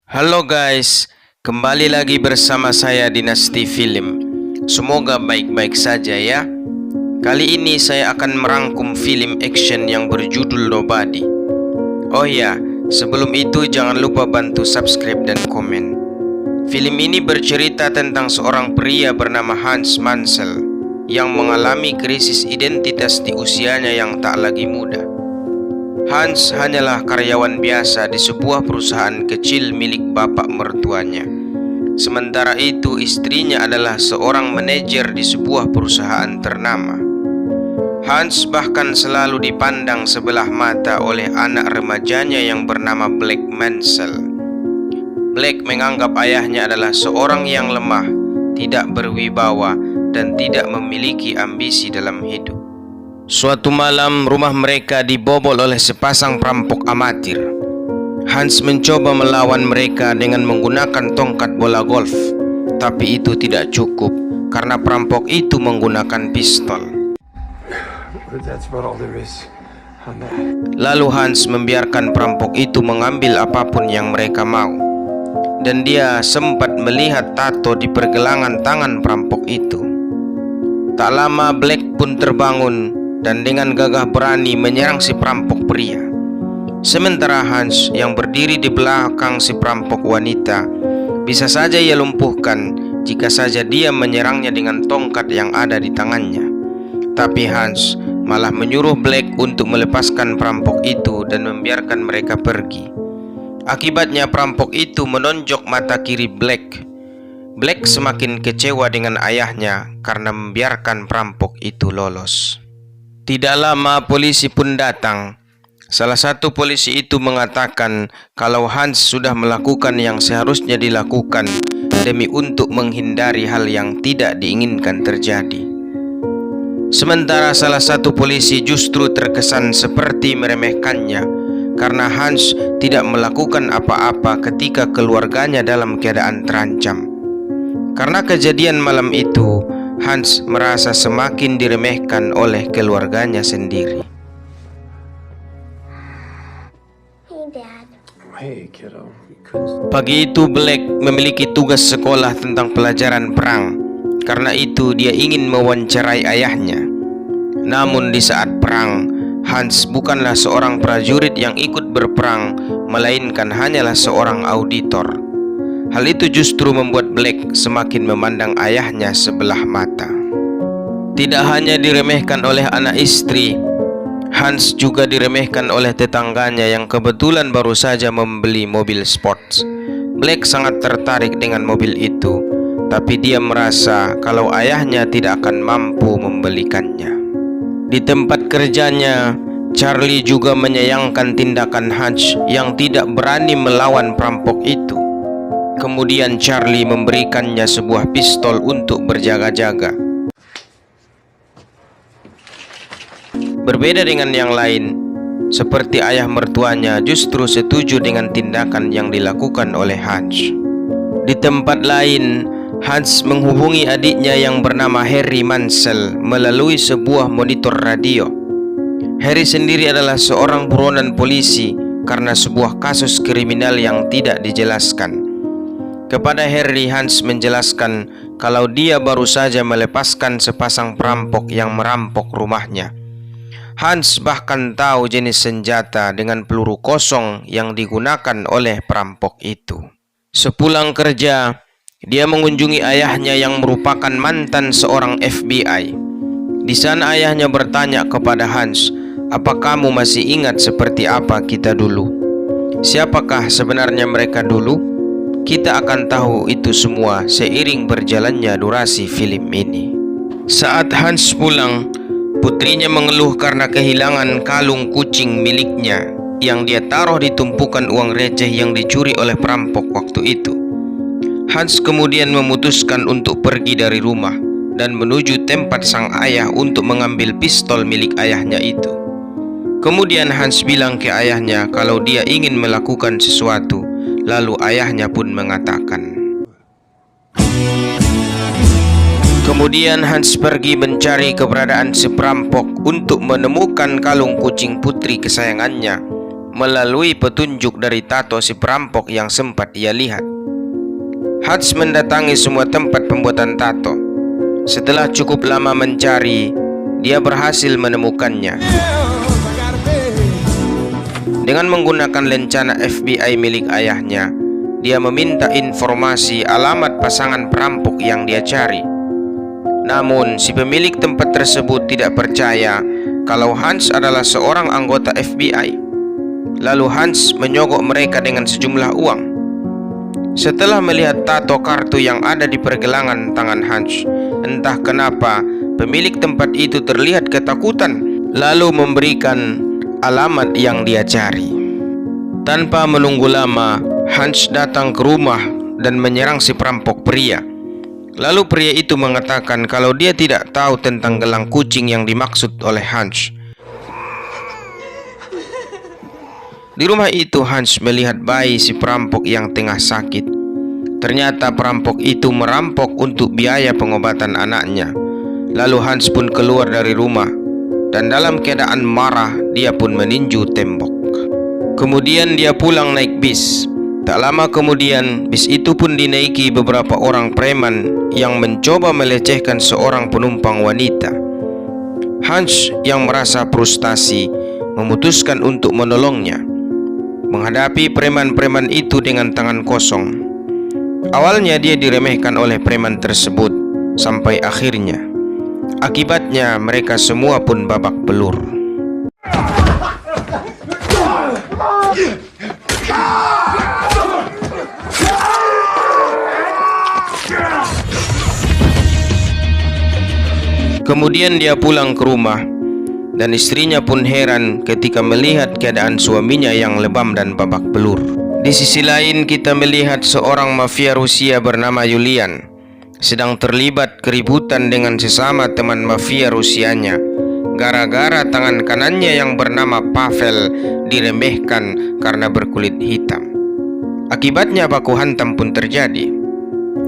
Halo guys, kembali lagi bersama saya Dinasti Film. Semoga baik-baik saja ya. Kali ini saya akan merangkum film action yang berjudul Nobody. Oh ya, sebelum itu jangan lupa bantu subscribe dan komen. Film ini bercerita tentang seorang pria bernama Hans Mansell yang mengalami krisis identitas di usianya yang tak lagi muda. Hans hanyalah karyawan biasa di sebuah perusahaan kecil milik bapak mertuanya. Sementara itu istrinya adalah seorang manajer di sebuah perusahaan ternama. Hans bahkan selalu dipandang sebelah mata oleh anak remajanya yang bernama Black Mansell. Black menganggap ayahnya adalah seorang yang lemah, tidak berwibawa, dan tidak memiliki ambisi dalam hidup. Suatu malam rumah mereka dibobol oleh sepasang perampok amatir. Hans mencoba melawan mereka dengan menggunakan tongkat bola golf, tapi itu tidak cukup karena perampok itu menggunakan pistol. Lalu Hans membiarkan perampok itu mengambil apapun yang mereka mau, dan dia sempat melihat tato di pergelangan tangan perampok itu. Tak lama Black pun terbangun dan dengan gagah berani menyerang si perampok pria. Sementara Hans yang berdiri di belakang si perampok wanita, bisa saja ia lumpuhkan jika saja dia menyerangnya dengan tongkat yang ada di tangannya. Tapi Hans malah menyuruh Black untuk melepaskan perampok itu dan membiarkan mereka pergi. Akibatnya perampok itu menonjok mata kiri Black. Black semakin kecewa dengan ayahnya karena membiarkan perampok itu lolos. Tidak lama polisi pun datang. Salah satu polisi itu mengatakan kalau Hans sudah melakukan yang seharusnya dilakukan demi untuk menghindari hal yang tidak diinginkan terjadi. Sementara salah satu polisi justru terkesan seperti meremehkannya karena Hans tidak melakukan apa-apa ketika keluarganya dalam keadaan terancam. Karena kejadian malam itu, Hans merasa semakin diremehkan oleh keluarganya sendiri. Pagi itu Black memiliki tugas sekolah tentang pelajaran perang. Karena itu dia ingin mewawancarai ayahnya. Namun di saat perang, Hans bukanlah seorang prajurit yang ikut berperang, melainkan hanyalah seorang auditor. Hal itu justru membuat Black semakin memandang ayahnya sebelah mata. Tidak hanya diremehkan oleh anak istri, Hans juga diremehkan oleh tetangganya yang kebetulan baru saja membeli mobil sports. Black sangat tertarik dengan mobil itu, tapi dia merasa kalau ayahnya tidak akan mampu membelikannya. Di tempat kerjanya, Charlie juga menyayangkan tindakan Hans yang tidak berani melawan perampok itu. Kemudian Charlie memberikannya sebuah pistol untuk berjaga-jaga. Berbeda dengan yang lain, seperti ayah mertuanya justru setuju dengan tindakan yang dilakukan oleh Hans. Di tempat lain, Hans menghubungi adiknya yang bernama Harry Mansell melalui sebuah monitor radio. Harry sendiri adalah seorang buronan polisi karena sebuah kasus kriminal yang tidak dijelaskan. Kepada Harry, Hans menjelaskan kalau dia baru saja melepaskan sepasang perampok yang merampok rumahnya. Hans bahkan tahu jenis senjata dengan peluru kosong yang digunakan oleh perampok itu. Sepulang kerja, dia mengunjungi ayahnya yang merupakan mantan seorang FBI. Di sana ayahnya bertanya kepada Hans, "Apa kamu masih ingat seperti apa kita dulu? Siapakah sebenarnya mereka dulu?" Kita akan tahu itu semua seiring berjalannya durasi film ini. Saat Hans pulang, putrinya mengeluh karena kehilangan kalung kucing miliknya yang dia taruh di tumpukan uang receh yang dicuri oleh perampok waktu itu. Hans kemudian memutuskan untuk pergi dari rumah dan menuju tempat sang ayah untuk mengambil pistol milik ayahnya itu. Kemudian Hans bilang ke ayahnya kalau dia ingin melakukan sesuatu. Lalu ayahnya pun mengatakan. Kemudian Hans pergi mencari keberadaan si perampok untuk menemukan kalung kucing putri kesayangannya melalui petunjuk dari tato si perampok yang sempat ia lihat. Hans mendatangi semua tempat pembuatan tato. Setelah cukup lama mencari, dia berhasil menemukannya. Dengan menggunakan lencana FBI milik ayahnya, dia meminta informasi alamat pasangan perampok yang dia cari. Namun, si pemilik tempat tersebut tidak percaya kalau Hans adalah seorang anggota FBI. Lalu Hans menyogok mereka dengan sejumlah uang. Setelah melihat tato kartu yang ada di pergelangan tangan Hans, entah kenapa pemilik tempat itu terlihat ketakutan, lalu memberikan alamat yang dia cari. Tanpa menunggu lama, Hans datang ke rumah dan menyerang si perampok pria. Lalu pria itu mengatakan kalau dia tidak tahu tentang gelang kucing yang dimaksud oleh Hans. Di rumah itu Hans melihat bayi si perampok yang tengah sakit. Ternyata perampok itu merampok untuk biaya pengobatan anaknya. Lalu Hans pun keluar dari rumah, dan dalam keadaan marah dia pun meninju tembok. Kemudian dia pulang naik bis. Tak lama kemudian bis itu pun dinaiki beberapa orang preman yang mencoba melecehkan seorang penumpang wanita. Hans yang merasa frustasi memutuskan untuk menolongnya. Menghadapi preman-preman itu dengan tangan kosong. Awalnya dia diremehkan oleh preman tersebut, sampai akhirnya akibatnya mereka semua pun babak belur. Kemudian dia pulang ke rumah, dan istrinya pun heran ketika melihat keadaan suaminya yang lebam dan babak belur. Di sisi lain kita melihat seorang mafia Rusia bernama Julian sedang terlibat keributan dengan sesama teman mafia Rusianya gara-gara tangan kanannya yang bernama Pavel diremehkan karena berkulit hitam. Akibatnya baku hantam pun terjadi.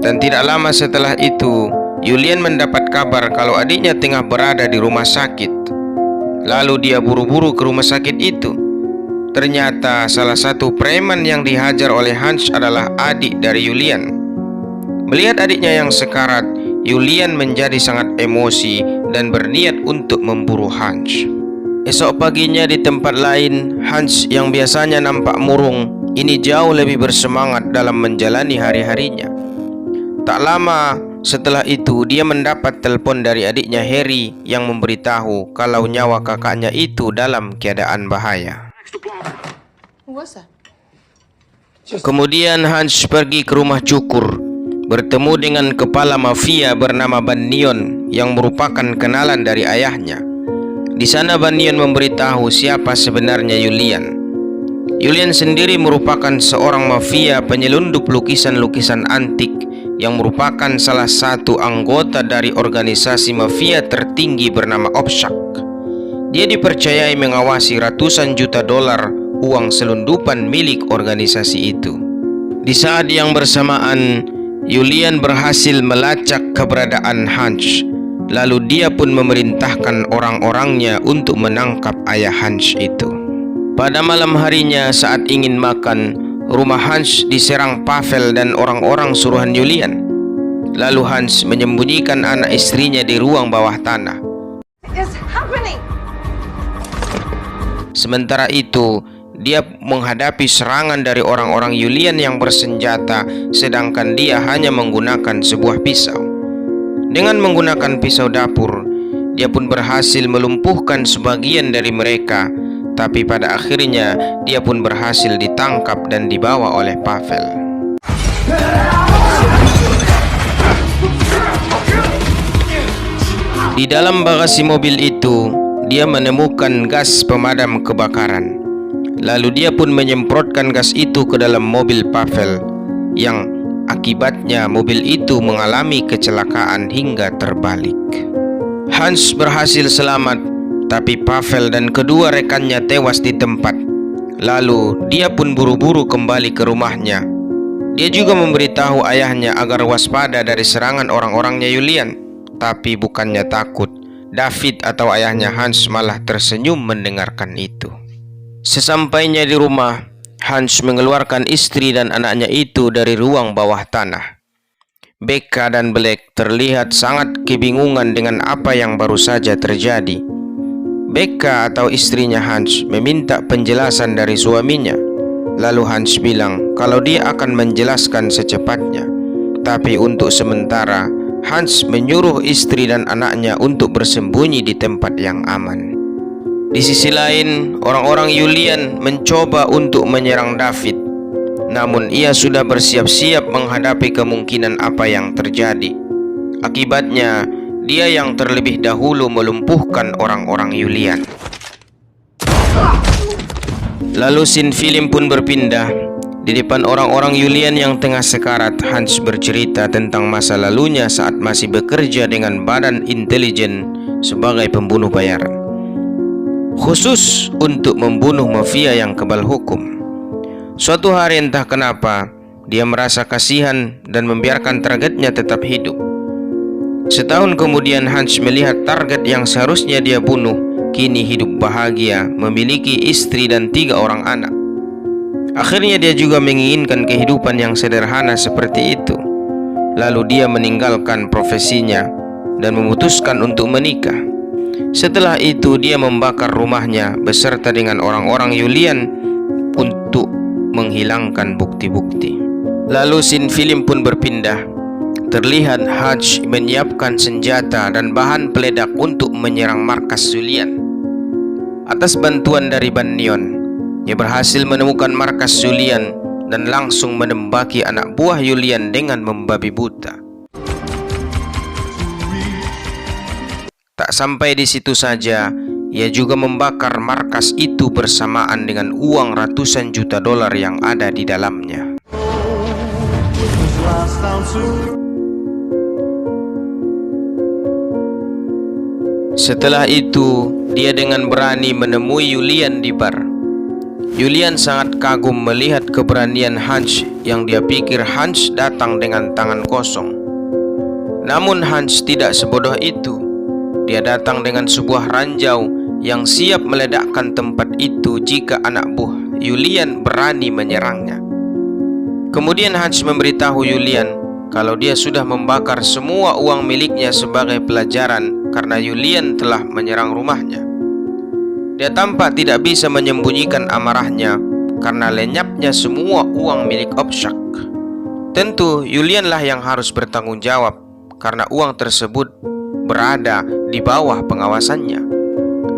Dan tidak lama setelah itu, Julian mendapat kabar kalau adiknya tengah berada di rumah sakit. Lalu dia buru-buru ke rumah sakit itu. Ternyata salah satu preman yang dihajar oleh Hans adalah adik dari Julian. Melihat adiknya yang sekarat, Julian menjadi sangat emosi dan berniat untuk memburu Hans. Esok paginya di tempat lain, Hans yang biasanya nampak murung, ini jauh lebih bersemangat dalam menjalani hari-harinya. Tak lama setelah itu, dia mendapat telepon dari adiknya Harry yang memberitahu kalau nyawa kakaknya itu dalam keadaan bahaya. Kemudian Hans pergi ke rumah cukur, bertemu dengan kepala mafia bernama Bannion yang merupakan kenalan dari ayahnya. Di sana Bannion memberitahu siapa sebenarnya Julian. Julian sendiri merupakan seorang mafia penyelundup lukisan-lukisan antik yang merupakan salah satu anggota dari organisasi mafia tertinggi bernama Obshak. Dia dipercayai mengawasi ratusan juta dolar uang selundupan milik organisasi itu. Di saat yang bersamaan, Julian berhasil melacak keberadaan Hans. Lalu dia pun memerintahkan orang-orangnya untuk menangkap ayah Hans itu. Pada malam harinya saat ingin makan, rumah Hans diserang Pavel dan orang-orang suruhan Julian. Lalu Hans menyembunyikan anak istrinya di ruang bawah tanah. Sementara itu, dia menghadapi serangan dari orang-orang Julian yang bersenjata, sedangkan dia hanya menggunakan sebuah pisau. Dengan menggunakan pisau dapur, dia pun berhasil melumpuhkan sebagian dari mereka. Tapi pada akhirnya dia pun berhasil ditangkap dan dibawa oleh Pavel. Di dalam bagasi mobil itu, dia menemukan gas pemadam kebakaran. Lalu dia pun menyemprotkan gas itu ke dalam mobil Pavel, yang akibatnya mobil itu mengalami kecelakaan hingga terbalik. Hans berhasil selamat, tapi Pavel dan kedua rekannya tewas di tempat. Lalu dia pun buru-buru kembali ke rumahnya. Dia juga memberitahu ayahnya agar waspada dari serangan orang-orangnya Julian. Tapi bukannya takut, David atau ayahnya Hans malah tersenyum mendengarkan itu. Sesampainya di rumah, Hans mengeluarkan istri dan anaknya itu dari ruang bawah tanah. Becca dan Black terlihat sangat kebingungan dengan apa yang baru saja terjadi. Becca atau istrinya Hans meminta penjelasan dari suaminya. Lalu Hans bilang kalau dia akan menjelaskan secepatnya. Tapi untuk sementara, Hans menyuruh istri dan anaknya untuk bersembunyi di tempat yang aman. Di sisi lain, orang-orang Julian mencoba untuk menyerang David. Namun ia sudah bersiap-siap menghadapi kemungkinan apa yang terjadi. Akibatnya, dia yang terlebih dahulu melumpuhkan orang-orang Julian. Lalu scene film pun berpindah. Di depan orang-orang Julian yang tengah sekarat, Hans bercerita tentang masa lalunya saat masih bekerja dengan badan intelijen sebagai pembunuh bayaran, khusus untuk membunuh mafia yang kebal hukum. Suatu hari entah kenapa, dia merasa kasihan dan membiarkan targetnya tetap hidup. Setahun kemudian Hans melihat target yang seharusnya dia bunuh kini hidup bahagia, memiliki istri dan 3 orang anak. Akhirnya dia juga menginginkan kehidupan yang sederhana seperti itu. Lalu dia meninggalkan profesinya dan memutuskan untuk menikah. Setelah itu dia membakar rumahnya beserta dengan orang-orang Julian untuk menghilangkan bukti-bukti. Lalu scene film pun berpindah. Terlihat Hutch menyiapkan senjata dan bahan peledak untuk menyerang markas Julian. Atas bantuan dari Bannion, ia berhasil menemukan markas Julian dan langsung menembaki anak buah Julian dengan membabi buta. Tak sampai di situ saja, ia juga membakar markas itu bersamaan dengan uang ratusan juta dolar yang ada di dalamnya. Setelah itu, dia dengan berani menemui Julian di bar. Julian sangat kagum melihat keberanian Hans yang dia pikir Hans datang dengan tangan kosong. Namun Hans tidak sebodoh itu. Dia datang dengan sebuah ranjau yang siap meledakkan tempat itu jika anak buah Julian berani menyerangnya. Kemudian Hans memberitahu Julian kalau dia sudah membakar semua uang miliknya sebagai pelajaran karena Julian telah menyerang rumahnya. Dia tampak tidak bisa menyembunyikan amarahnya karena lenyapnya semua uang milik Opshak. Tentu Julianlah yang harus bertanggung jawab karena uang tersebut berada di bawah pengawasannya.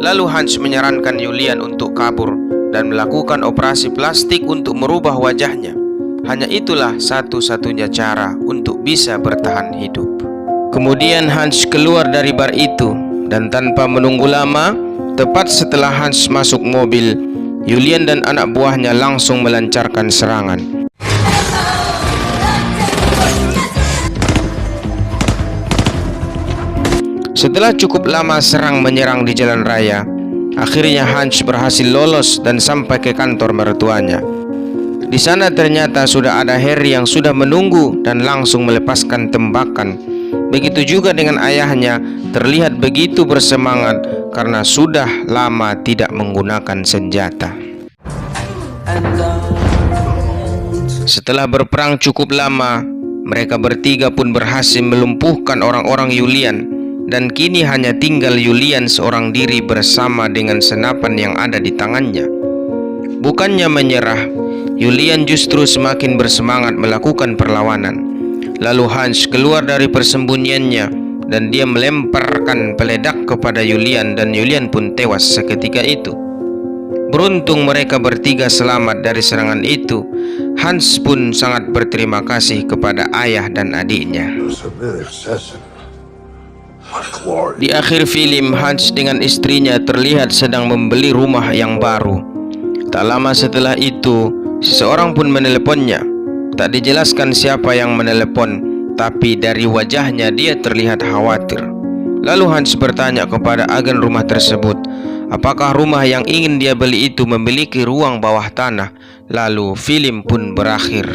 Lalu Hans menyarankan Julian untuk kabur dan melakukan operasi plastik untuk merubah wajahnya. Hanya itulah satu-satunya cara untuk bisa bertahan hidup. Kemudian Hans keluar dari bar itu dan tanpa menunggu lama, tepat setelah Hans masuk mobil, Julian dan anak buahnya langsung melancarkan serangan. Setelah cukup lama serang menyerang di jalan raya, akhirnya Hans berhasil lolos dan sampai ke kantor mertuanya. Di sana ternyata sudah ada Harry yang sudah menunggu dan langsung melepaskan tembakan. Begitu juga dengan ayahnya, terlihat begitu bersemangat karena sudah lama tidak menggunakan senjata. Setelah berperang cukup lama, mereka bertiga pun berhasil melumpuhkan orang-orang Julian. Dan kini hanya tinggal Julian seorang diri bersama dengan senapan yang ada di tangannya. Bukannya menyerah, Julian justru semakin bersemangat melakukan perlawanan. Lalu Hans keluar dari persembunyiannya dan dia melemparkan peledak kepada Julian dan Julian pun tewas seketika itu. Beruntung mereka bertiga selamat dari serangan itu. Hans pun sangat berterima kasih kepada ayah dan adiknya. Di akhir film, Hans dengan istrinya terlihat sedang membeli rumah yang baru. Tak lama setelah itu, seseorang pun meneleponnya. Tak dijelaskan siapa yang menelepon, tapi dari wajahnya dia terlihat khawatir. Lalu Hans bertanya kepada agen rumah tersebut, apakah rumah yang ingin dia beli itu memiliki ruang bawah tanah. Lalu film pun berakhir.